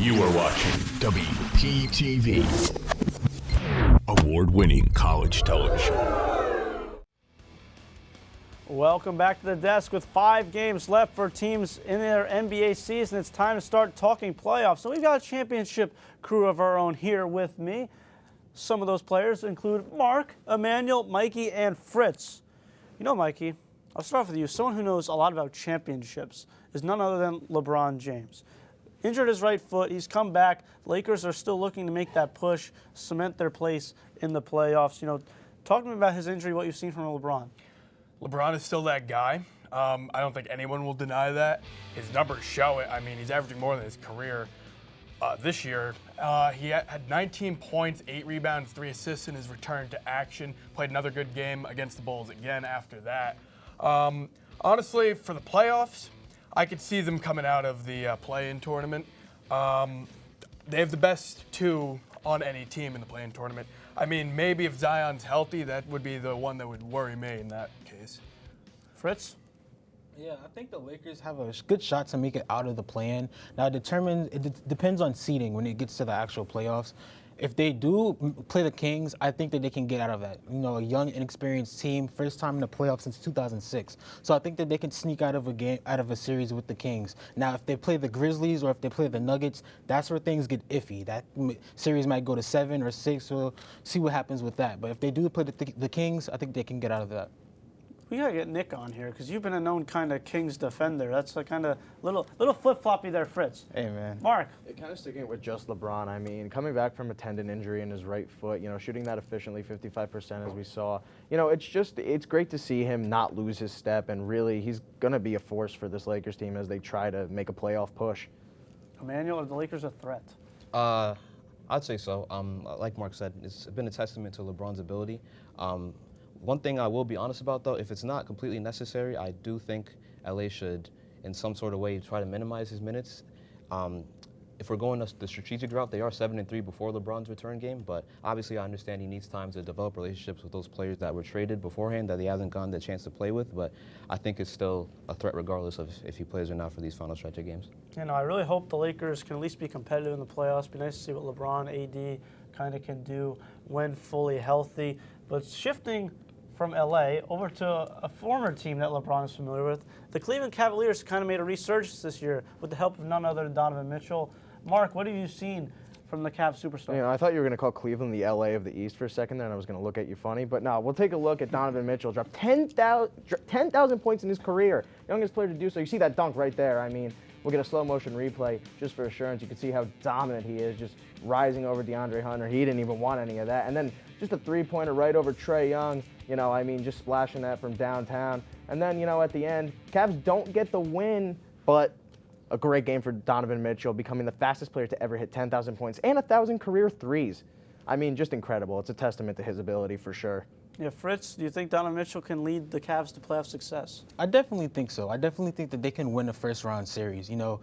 You are watching WPTV, award-winning college television. Welcome back to the desk with 5 games left for teams in their NBA season. It's time to start talking playoffs. So we've got a championship crew of our own here with me. Some of those players include Marc, Emanuel, Mikey, and Phritz. You know, Mikey, I'll start off with you. Someone who knows a lot about championships is none other than LeBron James. Injured his right foot, he's come back. Lakers are still looking to make that push, cement their place in the playoffs. You know, talk to me about his injury, what you've seen from LeBron. LeBron is still that guy. I don't think anyone will deny that. His numbers show it. I mean, he's averaging more than his career this year. He had 19 points, 8 rebounds, 3 assists in his return to action. Played another good game against the Bulls again after that. Honestly, for the playoffs, I could see them coming out of the play-in tournament. They have the best 2 on any team in the play-in tournament. I mean, maybe if Zion's healthy, that would be the one that would worry me in that case. Phritz? Yeah, I think the Lakers have a good shot to make it out of the play-in. Now, it depends on seeding when it gets to the actual playoffs. If they do play the Kings, I think that they can get out of that. You know, a young, inexperienced team, first time in the playoffs since 2006. So I think that they can sneak out of a series with the Kings. Now, if they play the Grizzlies or if they play the Nuggets, that's where things get iffy. That series might go to 7 or 6. We'll see what happens with that. But if they do play the Kings, I think they can get out of that. We gotta get Nick on here because you've been a known kind of Kings defender. That's a kind of little flip-floppy there, Phritz. Hey, man. Marc. Kind of sticking with just LeBron. I mean, coming back from a tendon injury in his right foot, you know, shooting that efficiently, 55% as we saw. You know, it's great to see him not lose his step, and really he's going to be a force for this Lakers team as they try to make a playoff push. Emanuel, are the Lakers a threat? I'd say so. Like Marc said, it's been a testament to LeBron's ability. One thing I will be honest about, though, if it's not completely necessary, I do think LA should, in some sort of way, try to minimize his minutes. If we're going the strategic route, they are 7-3 before LeBron's return game, but obviously I understand he needs time to develop relationships with those players that were traded beforehand that he hasn't gotten the chance to play with, but I think it's still a threat regardless of if he plays or not for these final stretch of games. You know, I really hope the Lakers can at least be competitive in the playoffs. Be nice to see what LeBron, AD kind of can do when fully healthy. But shifting from LA over to a former team that LeBron is familiar with, the Cleveland Cavaliers kind of made a resurgence this year with the help of none other than Donovan Mitchell. Marc, what have you seen from the Cavs superstar? You know, I thought you were going to call Cleveland the LA of the East for a second there, and I was going to look at you funny. But no, we'll take a look at Donovan Mitchell. Dropped 10,000 points in his career. Youngest player to do so. You see that dunk right there. I mean, we'll get a slow motion replay just for assurance. You can see how dominant he is, just rising over DeAndre Hunter. He didn't even want any of that. And then just a three-pointer right over Trae Young. You know, I mean, just splashing that from downtown. And then, you know, at the end, Cavs don't get the win, but a great game for Donovan Mitchell, becoming the fastest player to ever hit 10,000 points and 1,000 career threes. I mean, just incredible. It's a testament to his ability for sure. Yeah, Phritz, do you think Donovan Mitchell can lead the Cavs to playoff success? I definitely think so. I definitely think that they can win a first-round series. You know,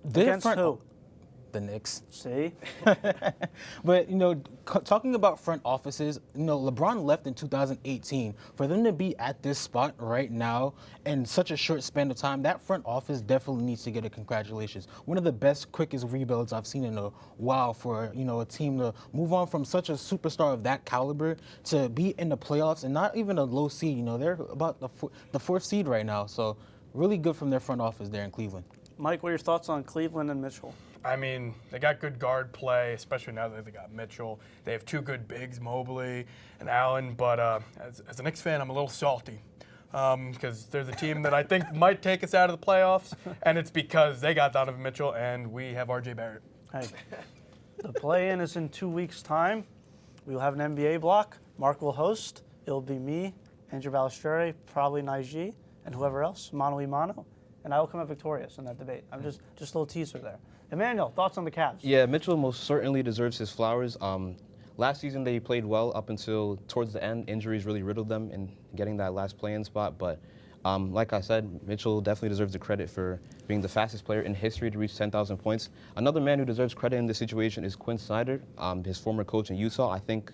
against who? The Knicks. See? But, you know, talking about front offices, you know, LeBron left in 2018. For them to be at this spot right now in such a short span of time, that front office definitely needs to get a congratulations. One of the best, quickest rebuilds I've seen in a while for, you know, a team to move on from such a superstar of that caliber to be in the playoffs and not even a low seed. You know, they're about the 4th seed right now. So really good from their front office there in Cleveland. Mike, what are your thoughts on Cleveland and Mitchell? I mean, they got good guard play, especially now that they got Mitchell. They have 2 good bigs, Mobley and Allen. But as a Knicks fan, I'm a little salty because they're the team that I think might take us out of the playoffs, and it's because they got Donovan Mitchell and we have R.J. Barrett. Hey, the play-in is in 2 weeks' time. We will have an NBA block. Marc will host. It'll be me, Andrew Balistreri, probably Naiji, and whoever else, mano a mano. And I will come out victorious in that debate. I'm just a little teaser there. Emanuel, thoughts on the Cavs? Yeah, Mitchell most certainly deserves his flowers. Last season they played well up until towards the end. Injuries really riddled them in getting that last play-in spot. But like I said, Mitchell definitely deserves the credit for being the fastest player in history to reach 10,000 points. Another man who deserves credit in this situation is Quinn Snyder, his former coach in Utah. I think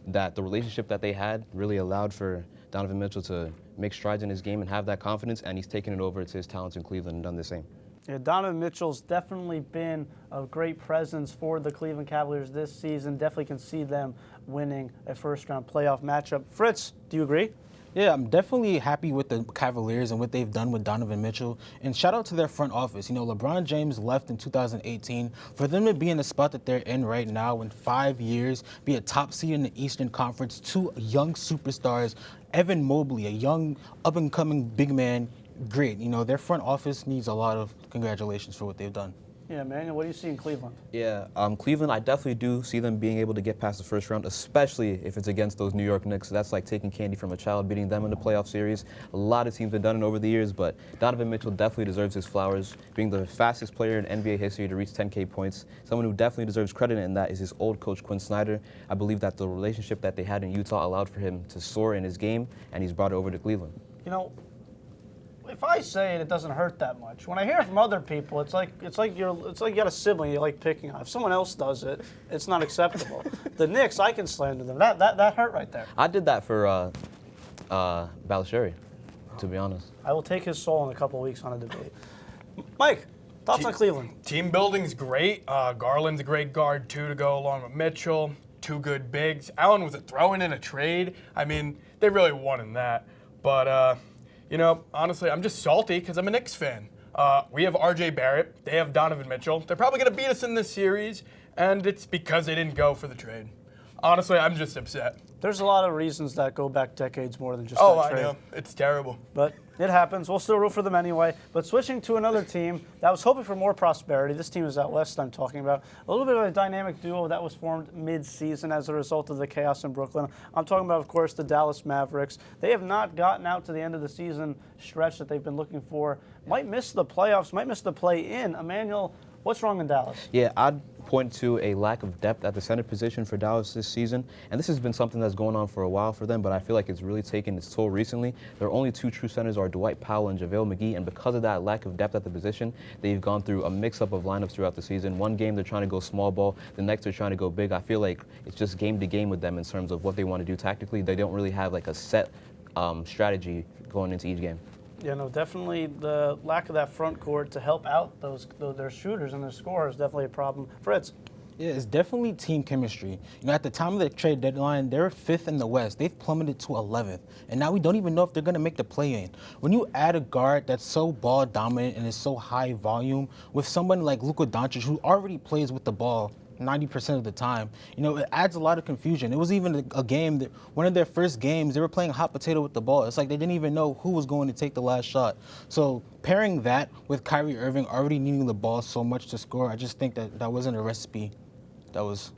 that the relationship that they had really allowed for Donovan Mitchell to make strides in his game and have that confidence, and he's taken it over to his talents in Cleveland and done the same. Yeah, Donovan Mitchell's definitely been a great presence for the Cleveland Cavaliers this season. Definitely can see them winning a first-round playoff matchup. Phritz, do you agree? Yeah, I'm definitely happy with the Cavaliers and what they've done with Donovan Mitchell. And shout out to their front office. You know, LeBron James left in 2018. For them to be in the spot that they're in right now in 5 years, be a top seed in the Eastern Conference, 2 young superstars, Evan Mobley, a young up-and-coming big man, great. You know, their front office needs a lot of congratulations for what they've done. Yeah, Emanuel, what do you see in Cleveland? Yeah, Cleveland, I definitely do see them being able to get past the first round, especially if it's against those New York Knicks. That's like taking candy from a child, beating them in the playoff series. A lot of teams have done it over the years, but Donovan Mitchell definitely deserves his flowers, being the fastest player in NBA history to reach 10K points. Someone who definitely deserves credit in that is his old coach, Quinn Snyder. I believe that the relationship that they had in Utah allowed for him to soar in his game, and he's brought it over to Cleveland. You know, if I say it, it doesn't hurt that much. When I hear it from other people, it's like you got a sibling you like picking on. If someone else does it, it's not acceptable. The Knicks, I can slander them. That hurt right there. I did that for Valery, to be honest. I will take his soul in a couple of weeks on a debate. Mike, thoughts on Cleveland? Team building's great. Garland's a great guard, too, to go along with Mitchell. 2 good bigs. Allen was a throw-in in a trade. I mean, they really won in that. But, you know, honestly, I'm just salty because I'm a Knicks fan. We have R.J. Barrett. They have Donovan Mitchell. They're probably going to beat us in this series, and it's because they didn't go for the trade. Honestly, I'm just upset. There's a lot of reasons that go back decades more than just Oh, that I trade. know. It's terrible. But it happens. We'll still root for them anyway. But switching to another team that was hoping for more prosperity. This team is out west I'm talking about. A little bit of a dynamic duo that was formed mid-season as a result of the chaos in Brooklyn. I'm talking about, of course, the Dallas Mavericks. They have not gotten out to the end of the season stretch that they've been looking for. Might miss the playoffs, might miss the play-in. Emanuel, what's wrong in Dallas? Yeah, I'd point to a lack of depth at the center position for Dallas this season. And this has been something that's going on for a while for them, but I feel like it's really taken its toll recently. Their only 2 true centers are Dwight Powell and JaVale McGee, and because of that lack of depth at the position, they've gone through a mix-up of lineups throughout the season. One game they're trying to go small ball, the next they're trying to go big. I feel like it's just game to game with them in terms of what they want to do tactically. They don't really have like a set strategy going into each game. Yeah, no, definitely the lack of that front court to help out their shooters and their scorers is definitely a problem. Phritz. Yeah, it's definitely team chemistry. You know, at the time of the trade deadline, they were 5th in the West. They've plummeted to 11th. And now we don't even know if they're going to make the play-in. When you add a guard that's so ball dominant and is so high volume with someone like Luka Doncic who already plays with the ball 90% of the time, you know, it adds a lot of confusion. It was even a game that one of their first games, they were playing hot potato with the ball. It's like they didn't even know who was going to take the last shot. So pairing that with Kyrie Irving already needing the ball so much to score, I just think that wasn't a recipe that was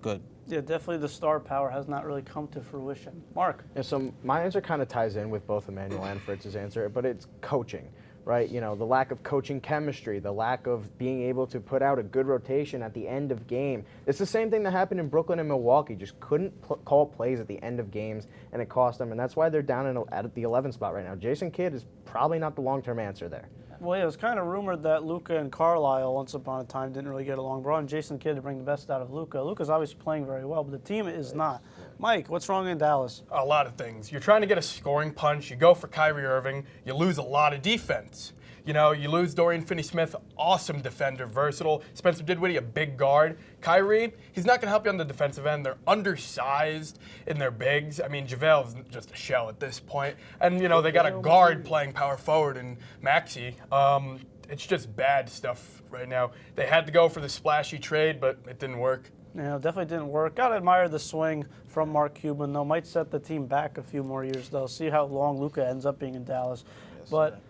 good. Yeah, definitely the star power has not really come to fruition. Marc. Yeah, so my answer kind of ties in with both Emanuel and Fritz's answer, but it's coaching, right? You know, the lack of coaching chemistry, the lack of being able to put out a good rotation at the end of game. It's the same thing that happened in Brooklyn and Milwaukee. Just couldn't call plays at the end of games, and it cost them, and that's why they're down at the 11th spot right now. Jason Kidd is probably not the long-term answer there. Well, yeah, it was kind of rumored that Luka and Carlisle once upon a time didn't really get along. Brought in Jason Kidd to bring the best out of Luka. Luka's obviously playing very well, but the team is not. Mike, what's wrong in Dallas? A lot of things. You're trying to get a scoring punch. You go for Kyrie Irving. You lose a lot of defense. You know, you lose Dorian Finney-Smith, awesome defender, versatile. Spencer Dinwiddie, a big guard. Kyrie, he's not going to help you on the defensive end. They're undersized in their bigs. I mean, JaVale's just a shell at this point. And, you know, they got a guard playing power forward in Maxey. It's just bad stuff right now. They had to go for the splashy trade, but it didn't work. Yeah, definitely didn't work. Gotta admire the swing from Mark Cuban, though. Might set the team back a few more years, though. See how long Luka ends up being in Dallas. But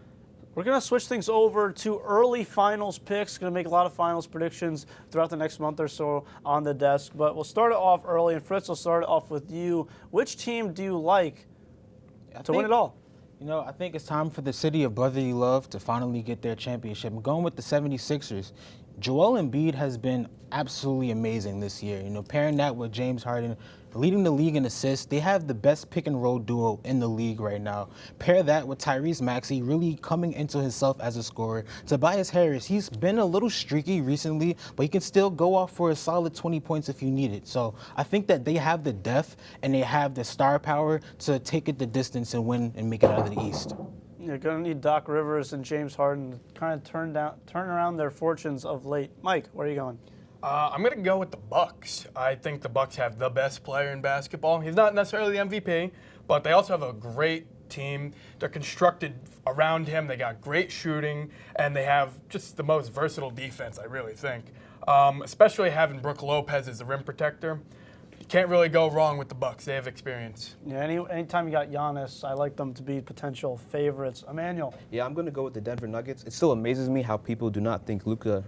we're going to switch things over to early finals picks. Going to make a lot of finals predictions throughout the next month or so on the desk. But we'll start it off early, and Phritz will start it off with you. Which team do you like to win it all? You know, I think it's time for the city of brotherly love to finally get their championship. I'm going with the 76ers. Joel Embiid has been absolutely amazing this year. You know, pairing that with James Harden, leading the league in assists. They have the best pick-and-roll duo in the league right now. Pair that with Tyrese Maxey really coming into himself as a scorer. Tobias Harris, he's been a little streaky recently, but he can still go off for a solid 20 points if you need it. So I think that they have the depth and they have the star power to take it the distance and win and make it out of the East. You're going to need Doc Rivers and James Harden to kind of turn around their fortunes of late. Mike, where are you going? I'm going to go with the Bucks. I think the Bucks have the best player in basketball. He's not necessarily the MVP, but they also have a great team. They're constructed around him. They got great shooting, and they have just the most versatile defense, I really think. Especially having Brook Lopez as the rim protector. You can't really go wrong with the Bucks. They have experience. Yeah, anytime you got Giannis, I like them to be potential favorites. Emanuel. Yeah, I'm going to go with the Denver Nuggets. It still amazes me how people do not think Nikola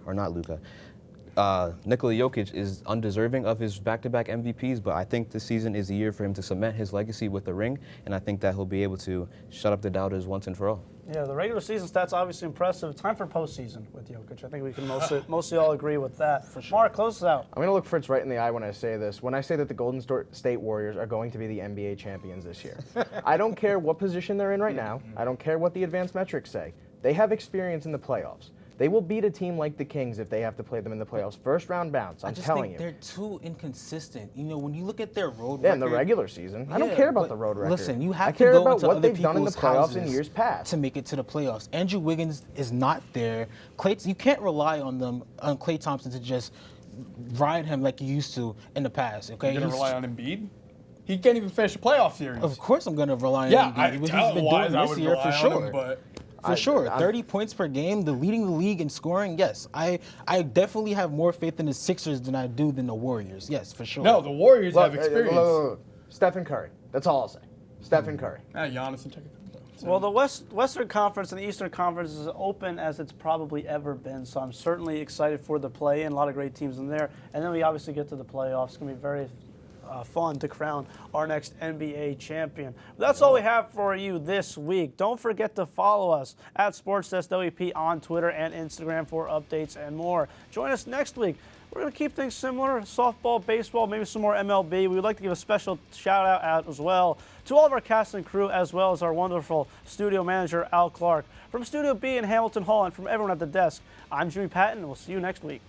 Jokic is undeserving of his back-to-back MVPs, but I think this season is the year for him to cement his legacy with a ring, and I think that he'll be able to shut up the doubters once and for all. Yeah, the regular season stats obviously impressive. Time for postseason with Jokic. I think we can mostly all agree with that. For sure. Marc, close us out. I'm going to look Phritz right in the eye when I say this. When I say that the Golden State Warriors are going to be the NBA champions this year. I don't care what position they're in right now. I don't care what the advanced metrics say. They have experience in the playoffs. They will beat a team like the Kings if they have to play them in the playoffs. First round bounce, I'm telling you. They're too inconsistent. You know, when you look at their road record. Yeah, in the regular season. I don't care about the road record. Listen, you have I to care go about into what other they've done in the people's playoffs in houses years past. to make it to the playoffs. Andrew Wiggins is not there. You can't rely on Klay Thompson to just ride him like you used to in the past. Okay, You're going to rely on Embiid? He can't even finish a playoff series. Of course, I'm going to rely on yeah, Embiid. He's been doing this year for sure. For sure, 30 points per game, leading the league in scoring. Yes, I definitely have more faith in the Sixers than I do than the Warriors. Yes, for sure. No, the Warriors have experience. Look. Stephen Curry. That's all I'll say. Stephen Curry. Giannis and Tucker. Well, the Western Conference and the Eastern Conference is as open as it's probably ever been, so I'm certainly excited for the play and a lot of great teams in there. And then we obviously get to the playoffs. It's going to be very fun to crown our next NBA champion. That's all we have for you this week. Don't forget to follow us at SportsDeskWP on Twitter and Instagram for updates and more. Join us next week. We're going to keep things similar, softball, baseball, maybe some more MLB. We would like to give a special shout out as well to all of our cast and crew, as well as our wonderful studio manager, Al Clarke. From Studio B in Hamilton Hall and from everyone at the desk, I'm Jimmy Patton, and we'll see you next week.